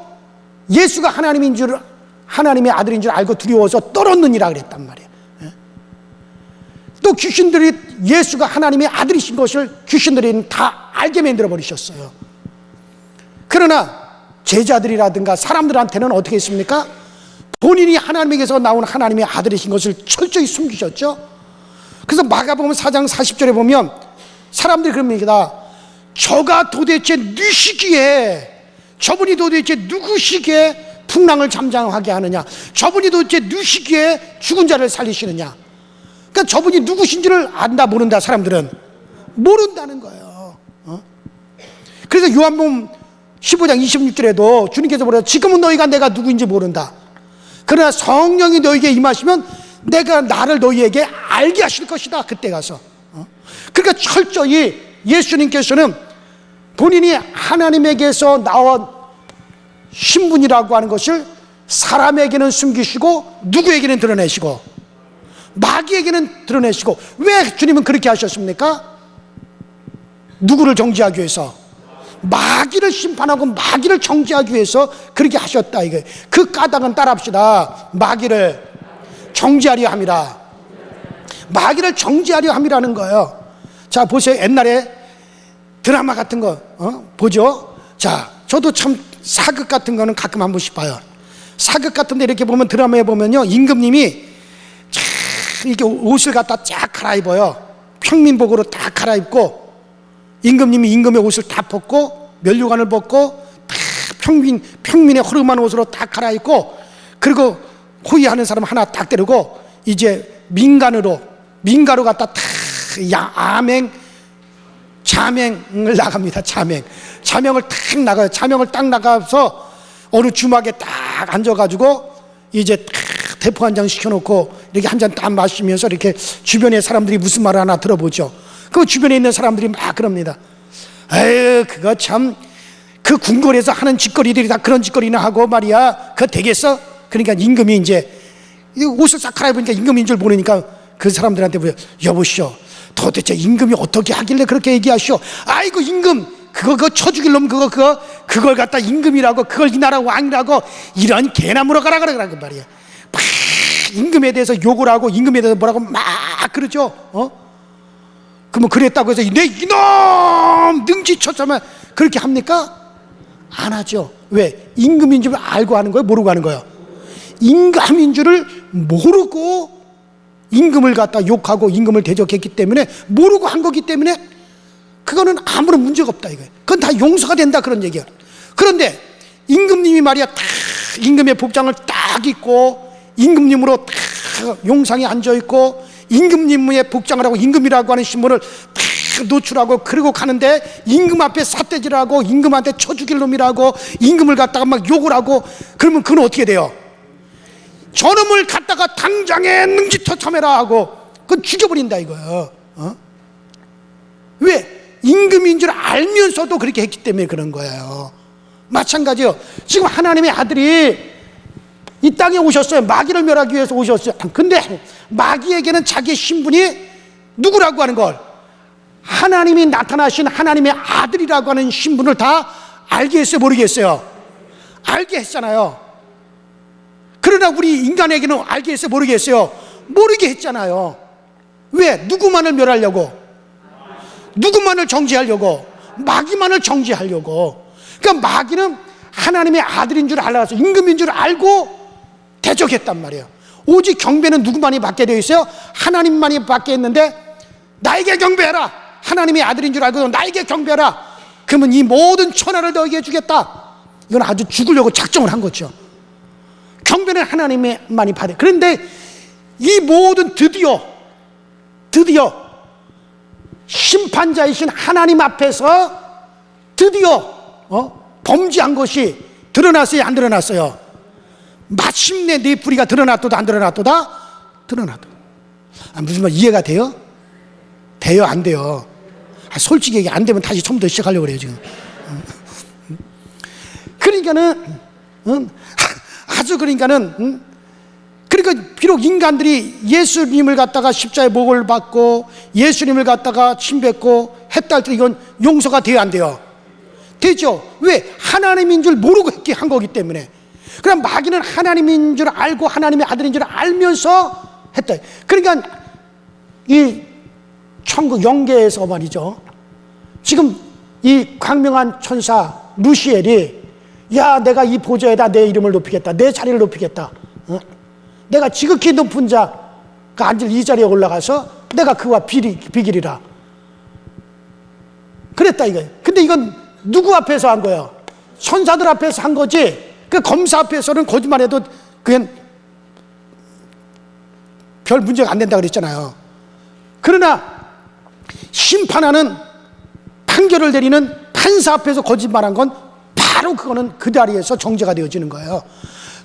예수가 하나님의 아들인 줄 알고 두려워서 떨었느니라 그랬단 말이에요. 또 귀신들이 예수가 하나님의 아들이신 것을 귀신들이 다 알게 만들어 버리셨어요. 그러나 제자들이라든가 사람들한테는 어떻게 했습니까? 본인이 하나님에게서 나온 하나님의 아들이신 것을 철저히 숨기셨죠. 그래서 마가복음 4장 40절에 보면 사람들이 그럽니다. 저가 도대체 누시기에, 저분이 도대체 누구시기에 풍랑을 잠잠하게 하느냐, 저분이 도대체 누시기에 죽은 자를 살리시느냐. 그러니까 저분이 누구신지를 안다 모른다. 사람들은 모른다는 거예요. 그래서 요한복음 15장 26절에도 주님께서 뭐래요? 지금은 너희가 내가 누구인지 모른다. 그러나 성령이 너희에게 임하시면 내가 나를 너희에게 알게 하실 것이다. 그때 가서. 그러니까 철저히 예수님께서는 본인이 하나님에게서 나온 신분이라고 하는 것을 사람에게는 숨기시고 누구에게는 드러내시고 마귀에게는 드러내시고. 왜 주님은 그렇게 하셨습니까? 누구를 정죄하기 위해서? 마귀를 심판하고 마귀를 정죄하기 위해서 그렇게 하셨다 이거예요. 그 까닭은 따라합시다. 마귀를 정죄하려 함이라. 마귀를 정죄하려 함이라는 거예요. 자, 보세요. 옛날에 드라마 같은 거 보죠. 자, 저도 참 사극 같은 거는 가끔 한 번씩 봐요. 사극 같은 데 이렇게 보면, 드라마에 보면요, 임금님이 참 이렇게 옷을 갖다 쫙 갈아입어요. 평민복으로 다 갈아입고, 임금님이 임금의 옷을 다 벗고, 면류관을 벗고, 다 평민의 허름한 옷으로 다 갈아입고, 그리고 호위하는 사람 하나 딱 데리고 이제 민가로 갖다 다 자맹을 나갑니다. 자명을 딱 나가요. 자명을 딱 나가서 어느 주막에 딱 앉아가지고 이제 딱 대포 한 장 시켜놓고 이렇게 한 잔 딱 마시면서 이렇게 주변에 사람들이 무슨 말을 하나 들어보죠. 그 주변에 있는 사람들이 막 그럽니다. 에휴, 그거 참, 그 궁궐에서 하는 짓거리들이 다 그런 짓거리나 하고 말이야. 그거 되겠어? 그러니까 임금이 이제 옷을 싹 갈아입으니까 임금인 줄 모르니까 그 사람들한테 뭐야, 여보시오, 도대체 임금이 어떻게 하길래 그렇게 얘기하시오? 아이고 임금, 그거 쳐 죽일 놈 그걸 갖다 임금이라고, 그걸 이 나라 왕이라고, 이런 개나 물어가라 그러라고 말이야. 막 임금에 대해서 욕을 하고 임금에 대해서 뭐라고 막 그러죠. 그러면 그랬다고 해서 내 이놈 능지처참한 그렇게 합니까? 안 하죠. 왜? 임금인 줄 알고 하는 거예요? 모르고 하는 거예요? 임금인 줄을 모르고 임금을 갖다 욕하고 임금을 대적했기 때문에, 모르고 한 거기 때문에 그거는 아무런 문제가 없다 이거예요. 그건 다 용서가 된다 그런 얘기야. 그런데 임금님이 말이야 딱 임금의 복장을 딱 입고 임금님으로 딱 용상에 앉아있고 임금님의 복장을 하고 임금이라고 하는 신분을 딱 노출하고 그러고 가는데, 임금 앞에 삿대질하고 임금한테 쳐 죽일 놈이라고 임금을 갖다가 막 욕을 하고 그러면 그건 어떻게 돼요? 저놈을 갖다가 당장에 능지처참해라 하고 그건 죽여버린다 이거예요. 왜? 임금인 줄 알면서도 그렇게 했기 때문에 그런 거예요. 마찬가지요. 지금 하나님의 아들이 이 땅에 오셨어요. 마귀를 멸하기 위해서 오셨어요. 근데 마귀에게는 자기의 신분이 누구라고 하는 걸, 하나님이 나타나신 하나님의 아들이라고 하는 신분을 다 알게 했어요? 모르겠어요? 알게 했잖아요. 그러나 우리 인간에게는 알게 했어요? 모르겠어요? 모르게 했잖아요. 왜? 누구만을 멸하려고? 누구만을 정죄하려고? 마귀만을 정죄하려고. 그러니까 마귀는 하나님의 아들인 줄 알아서 임금인 줄 알고 대적했단 말이에요. 오직 경배는 누구만이 받게 되어 있어요? 하나님만이 받게 했는데, 나에게 경배해라, 하나님의 아들인 줄 알고 나에게 경배해라, 그러면 이 모든 천하를 너에게 주겠다. 이건 아주 죽으려고 작정을 한 거죠. 경배는 하나님만이 받아요. 그런데 이 모든 드디어 심판자이신 하나님 앞에서 드디어 범죄한 것이 드러났어요? 안 드러났어요? 마침내 네 뿌리가 드러났도다 안 드러났도다? 드러났다. 무슨 말 이해가 돼요? 돼요? 안 돼요? 솔직히 얘기 안 되면 다시 처음부터 시작하려고 그래요 지금. 그러니까는 그러니까 비록 인간들이 예수님을 갖다가 십자가에 목을 받고 예수님을 갖다가 침뱉고 했다 할 때 이건 용서가 돼요? 안 돼요? 되죠. 왜? 하나님인 줄 모르고 했게 한 거기 때문에. 그럼 마귀는 하나님인 줄 알고 하나님의 아들인 줄 알면서 했다. 그러니까 이 천국 영계에서 말이죠, 지금 이 광명한 천사 루시엘이, 야, 내가 이 보좌에다 내 이름을 높이겠다, 내 자리를 높이겠다, 내가 지극히 높은 자가 앉을 이 자리에 올라가서 내가 그와 비기리라 그랬다 이거예요. 근데 이건 누구 앞에서 한 거예요? 천사들 앞에서 한 거지. 그 검사 앞에서는 거짓말해도 그냥 별 문제가 안 된다 그랬잖아요. 그러나 심판하는, 판결을 내리는 판사 앞에서 거짓말한 건 바로 그거는 그 자리에서 정죄가 되어지는 거예요.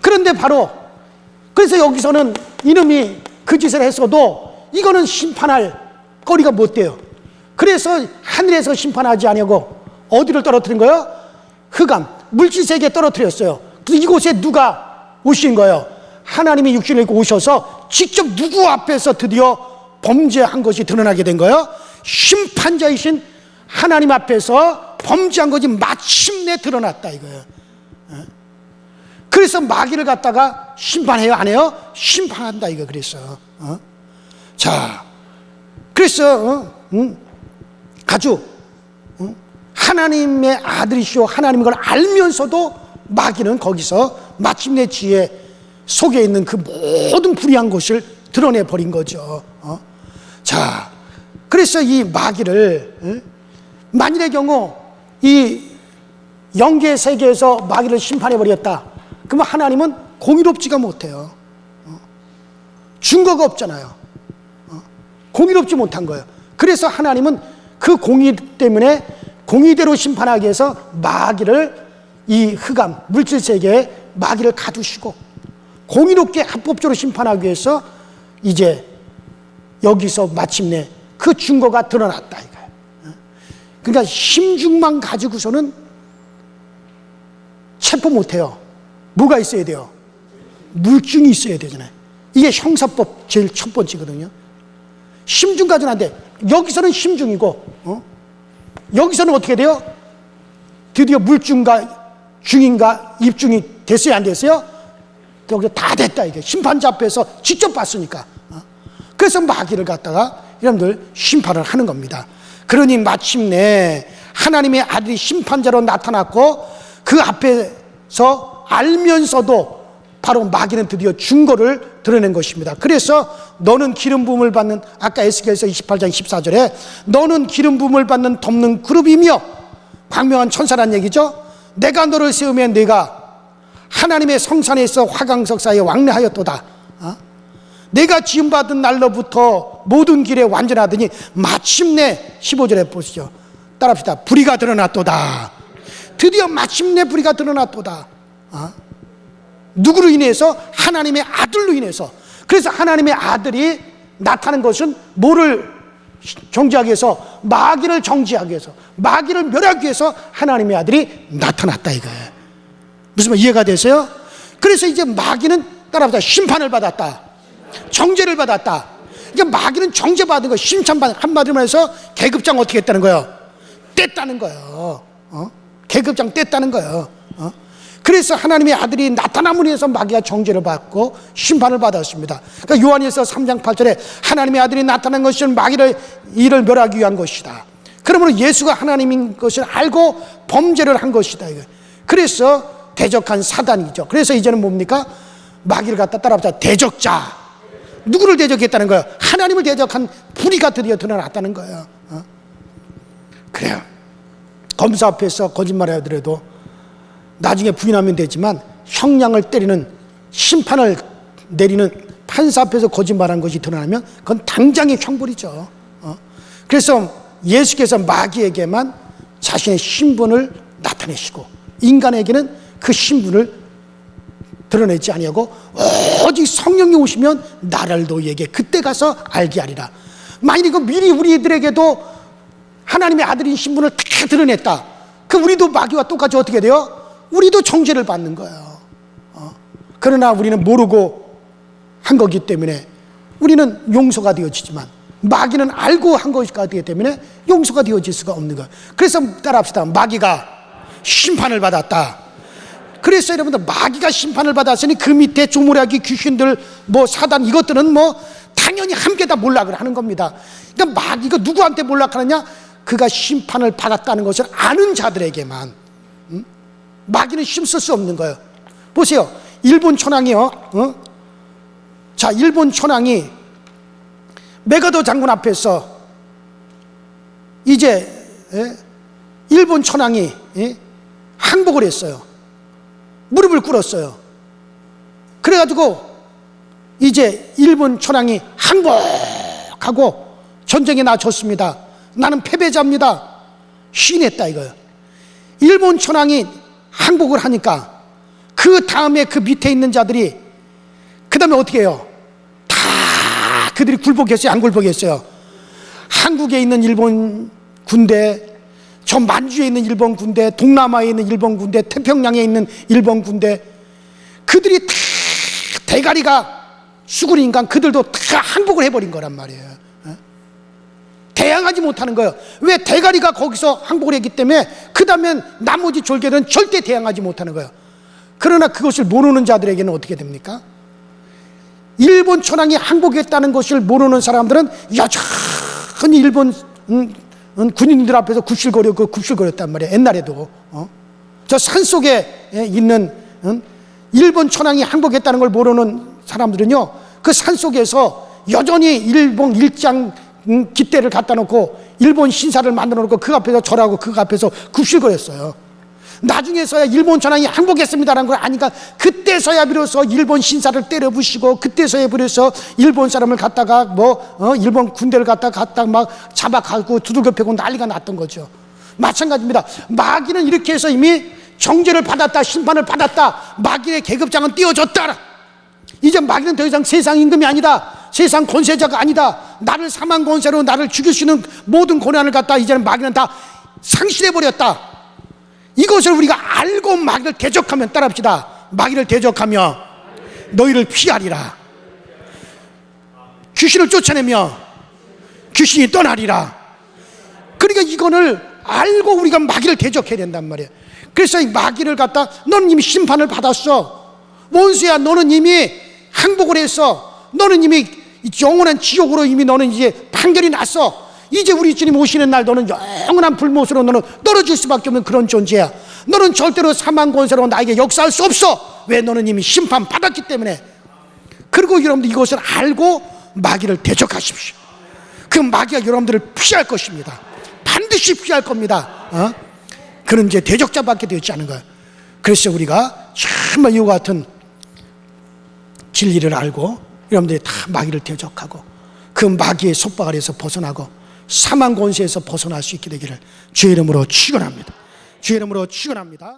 그런데 바로 그래서 여기서는 이놈이 그 짓을 했어도 이거는 심판할 거리가 못 돼요. 그래서 하늘에서 심판하지 아니하고 어디를 떨어뜨린 거예요? 흑암, 물질세계에 떨어뜨렸어요. 그래서 이곳에 누가 오신 거예요? 하나님이 육신을 입고 오셔서 직접 누구 앞에서 드디어 범죄한 것이 드러나게 된 거예요? 심판자이신 하나님 앞에서 범죄한 것이 마침내 드러났다 이거예요. 그래서 마귀를 갖다가 심판해요, 안 해요? 심판한다 이거. 그래서 자, 그래서 아주 하나님의 아들이시오 하나님인 걸 알면서도 마귀는 거기서 마침내 지혜 속에 있는 그 모든 불의한 것을 드러내 버린 거죠. 자, 그래서 이 마귀를 만일의 경우 이 영계 세계에서 마귀를 심판해 버렸다. 그러면 하나님은 공의롭지가 못해요. 증거가 없잖아요. 공의롭지 못한 거예요. 그래서 하나님은 그 공의 때문에 공의대로 심판하기 위해서 마귀를 이 흑암 물질 세계에 마귀를 가두시고 공의롭게 합법적으로 심판하기 위해서 이제 여기서 마침내 그 증거가 드러났다 이거예요. 그러니까 심증만 가지고서는 체포 못해요. 뭐가 있어야 돼요? 물증이 있어야 되잖아요. 이게 형사법 제일 첫 번째거든요. 심증 가지고는 안 돼. 여기서는 심증이고 여기서는 어떻게 돼요? 드디어 물증과 증인과 입증이 됐어요, 안 됐어요? 여기 다 됐다 이게. 심판자 앞에서 직접 봤으니까. 그래서 마귀를 갖다가 여러분들 심판을 하는 겁니다. 그러니 마침내 하나님의 아들이 심판자로 나타났고 그 앞에서 알면서도 바로 마귀는 드디어 증거를 드러낸 것입니다. 그래서 너는 기름 부음을 받는, 아까 에스겔서 28장 14절에 너는 기름 부음을 받는 덮는 그룹이며 광명한 천사란 얘기죠. 내가 너를 세우면 네가 하나님의 성산에 있어 화강석 사이에 왕래하였도다. 내가 지음받은 날로부터 모든 길에 완전하더니 마침내 15절에 보시죠. 따라합시다. 불의가 드러났도다. 드디어 마침내 불의가 드러났도다. 누구로 인해서? 하나님의 아들로 인해서. 그래서 하나님의 아들이 나타난 것은 뭐를 정지하기 위해서? 마귀를 정지하기 위해서, 마귀를 멸하기 위해서 하나님의 아들이 나타났다 이거예요. 무슨 말 이해가 되세요? 그래서 이제 마귀는 따라합시다. 심판을 받았다. 정죄를 받았다. 이제 마귀는 정죄받은 거, 심판받은, 한마디로 해서 계급장 어떻게 했다는 거예요? 뗐다는 거예요. 계급장 뗐다는 거예요. 그래서 하나님의 아들이 나타남으로 해서 마귀가 정죄를 받고 심판을 받았습니다. 그러니까 요한일서 3장 8절에 하나님의 아들이 나타난 것은 마귀를 이를 멸하기 위한 것이다. 그러므로 예수가 하나님인 것을 알고 범죄를 한 것이다. 그래서 대적한 사단이죠. 그래서 이제는 뭡니까? 마귀를 갖다 따라합시다. 대적자. 누구를 대적했다는 거예요? 하나님을 대적한 불의가 드디어 드러났다는 거예요. 그래요. 검사 앞에서 거짓말을 하더라도 나중에 부인하면 되지만 형량을 때리는, 심판을 내리는 판사 앞에서 거짓말한 것이 드러나면 그건 당장의 형벌이죠. 그래서 예수께서 마귀에게만 자신의 신분을 나타내시고 인간에게는 그 신분을 드러내지 아니하고 오직 성령이 오시면 나를 너희에게 그때 가서 알게 하리라. 만일 이거 미리 우리들에게도 하나님의 아들인 신분을 다 드러냈다. 그 우리도 마귀와 똑같이 어떻게 돼요? 우리도 정죄를 받는 거예요. 그러나 우리는 모르고 한 거기 때문에 우리는 용서가 되어지지만 마귀는 알고 한 것이기 때문에 용서가 되어질 수가 없는 거예요. 그래서 따라합시다. 마귀가 심판을 받았다. 그래서 여러분들 마귀가 심판을 받았으니 그 밑에 조무라기 귀신들 뭐 사단 이것들은 뭐 당연히 함께 다 몰락을 하는 겁니다. 그러니까 마귀가 누구한테 몰락하느냐? 그가 심판을 받았다는 것을 아는 자들에게만. 마귀는 힘쓸 수 없는 거예요. 보세요. 일본 천황이요. 자, 일본 천황이 메가도 장군 앞에서 이제 일본 천황이 항복을 했어요. 무릎을 꿇었어요. 그래가지고 이제 일본 천황이 항복하고 전쟁에 나졌습니다. 나는 패배자입니다. 시인했다 이거예요. 일본 천황이 항복을 하니까 그 다음에 그 밑에 있는 자들이 그 다음에 어떻게 해요? 다 그들이 굴복했어요? 안 굴복했어요? 한국에 있는 일본 군대, 저 만주에 있는 일본 군대, 동남아에 있는 일본 군대, 태평양에 있는 일본 군대, 그들이 다 대가리가 수구리니까 그들도 다 항복을 해버린 거란 말이에요. 대항하지 못하는 거예요. 왜? 대가리가 거기서 항복을 했기 때문에 그 다음엔 나머지 졸개들은 절대 대항하지 못하는 거예요. 그러나 그것을 모르는 자들에게는 어떻게 됩니까? 일본 천황이 항복했다는 것을 모르는 사람들은 여전히 일본 군인들 앞에서 굽실거렸단 말이에요. 옛날에도 저 산속에 있는 일본 천황이 항복했다는 걸 모르는 사람들은요, 그 산속에서 여전히 일본 일장 깃대를 갖다 놓고 일본 신사를 만들어 놓고 그 앞에서 절하고 그 앞에서 굽실거렸어요. 나중에서야 일본 천황이 항복했습니다라는 걸 아니까 그때서야 비로소 일본 신사를 때려 부시고 그때서야 비로소 일본 사람을 갖다가 일본 군대를 갖다가 막 잡아가고 두들겨 패고 난리가 났던 거죠. 마찬가지입니다. 마귀는 이렇게 해서 이미 정죄를 받았다, 심판을 받았다, 마귀의 계급장은 띄워줬다. 이제 마귀는 더 이상 세상 임금이 아니다, 세상 권세자가 아니다, 나를 사망 권세로 나를 죽일 수 있는 모든 고난을 갖다 이제는 마귀는 다 상실해버렸다. 이것을 우리가 알고 마귀를 대적하면, 따라합시다, 마귀를 대적하며 너희를 피하리라. 귀신을 쫓아내며 귀신이 떠나리라. 그러니까 이거를 알고 우리가 마귀를 대적해야 된단 말이에요. 그래서 이 마귀를 갖다, 너는 이미 심판을 받았어, 원수야, 너는 이미 항복을 했어, 너는 이미 영원한 지옥으로 이미 너는 이제 판결이 났어, 이제 우리 주님 오시는 날 너는 영원한 불못으로 너는 떨어질 수밖에 없는 그런 존재야. 너는 절대로 사망 권세로 나에게 역사할 수 없어. 왜? 너는 이미 심판 받았기 때문에. 그리고 여러분들 이것을 알고 마귀를 대적하십시오. 그 마귀가 여러분들을 피할 것입니다. 반드시 피할 겁니다. 그런 이제 대적자밖에 되지 않은 거예요. 그래서 우리가 정말 이와 같은 진리를 알고 여러분들이 다 마귀를 대적하고 그 마귀의 속박 아래에서 벗어나고 사망 권세에서 벗어날 수 있게 되기를 주의 이름으로 축원합니다. 주의 이름으로 축원합니다.